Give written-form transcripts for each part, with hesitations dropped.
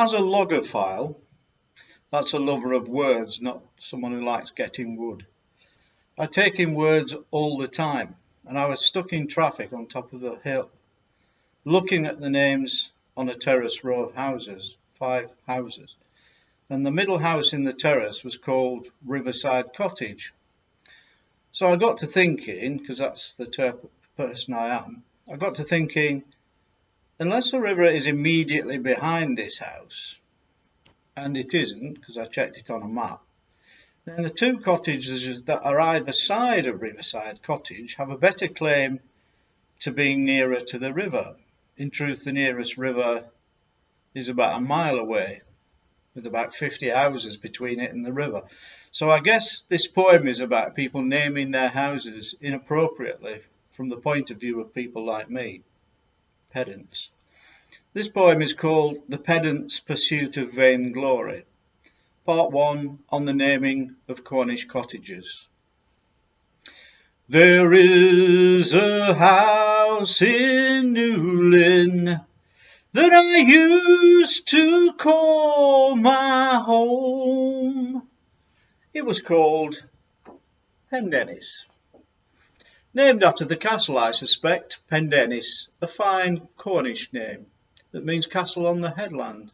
As a logophile, that's a lover of words, not someone who likes getting wood. I take in words all the time, and I was stuck in traffic on top of a hill, looking at the names on a terrace row of houses, 5 houses. And the middle house in the terrace was called Riverside Cottage. So I got to thinking, because that's the person I am, I got to thinking, unless the river is immediately behind this house, and it isn't, because I checked it on a map, then the 2 cottages that are either side of Riverside Cottage have a better claim to being nearer to the river. In truth, the nearest river is about a mile away, with about 50 houses between it and the river. So I guess this poem is about people naming their houses inappropriately from the point of view of people like me, pedants. This poem is called The Pedant's Pursuit of Vainglory, Part 1 on the naming of Cornish cottages. There is a house in Newlyn that I used to call my home. It was called Pendennis. Named after the castle, I suspect, Pendennis, a fine Cornish name that means castle on the headland.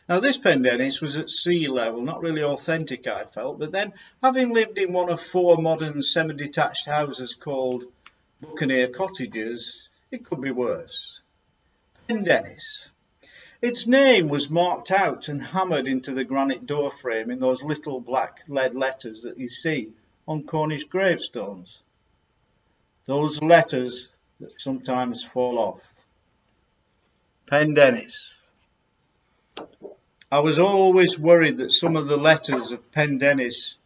Now this Pendennis was at sea level, not really authentic I felt, but then having lived in one of 4 modern semi-detached houses called Buccaneer Cottages, it could be worse. Pendennis. Its name was marked out and hammered into the granite door frame in those little black lead letters that you see on Cornish gravestones. Those letters that sometimes fall off. Pendennis. I was always worried that some of the letters of Pendennis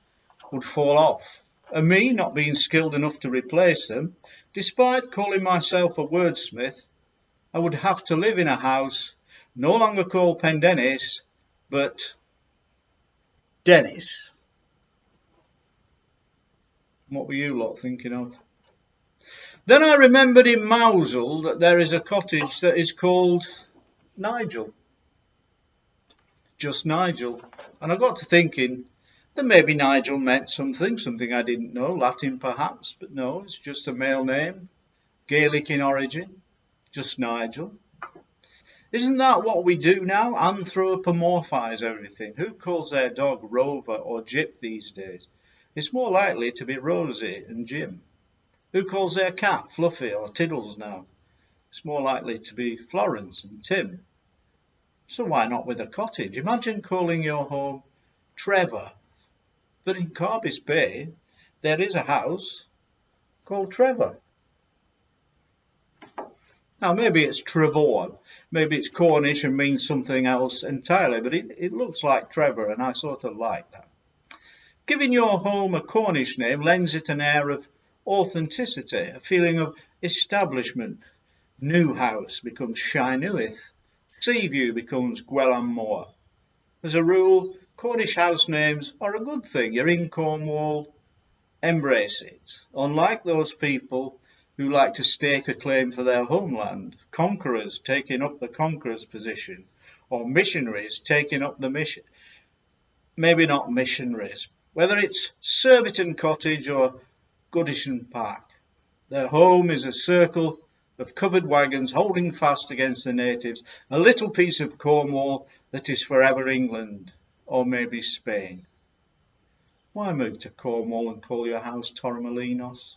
would fall off, and me not being skilled enough to replace them, despite calling myself a wordsmith, I would have to live in a house no longer called Pendennis, but Dennis. What were you lot thinking of? Then I remembered in Mousel that there is a cottage that is called Nigel. Just Nigel. And I got to thinking that maybe Nigel meant something I didn't know, Latin perhaps, but no, it's just a male name, Gaelic in origin, just Nigel. Isn't that what we do now? Anthropomorphise everything. Who calls their dog Rover or Jip these days? It's more likely to be Rosie and Jim. Who calls their cat Fluffy or Tiddles now? It's more likely to be Florence and Tim. So why not with a cottage? Imagine calling your home Trevor. But in Carbis Bay, there is a house called Trevor. Now maybe it's Trevor, maybe it's Cornish and means something else entirely, but it looks like Trevor and I sort of like that. Giving your home a Cornish name lends it an air of authenticity, a feeling of establishment. New house becomes Shinuith, Seaview becomes Gwellanmore. As a rule, Cornish house names are a good thing. You're in Cornwall, embrace it. Unlike those people who like to stake a claim for their homeland, conquerors taking up the conqueror's position, or missionaries taking up the mission. Maybe not missionaries. Whether it's Surbiton Cottage or Goodison Park, their home is a circle of covered wagons holding fast against the natives, a little piece of Cornwall that is forever England, or maybe Spain. Why move to Cornwall and call your house Torremolinos?